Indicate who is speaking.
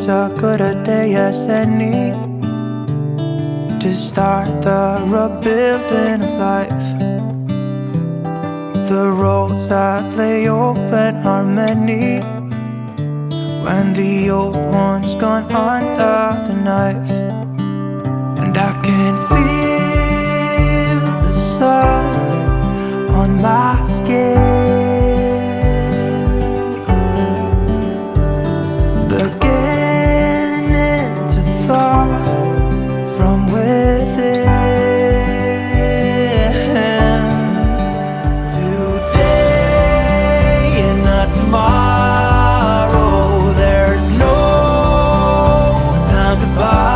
Speaker 1: as good a day as any to start the rebuilding of life. The roads that lay open are many when the old one's gone under the knife. And I can feel the sun on my skin, beginning to thaw from within. Today and not tomorrow, there's no time to buy.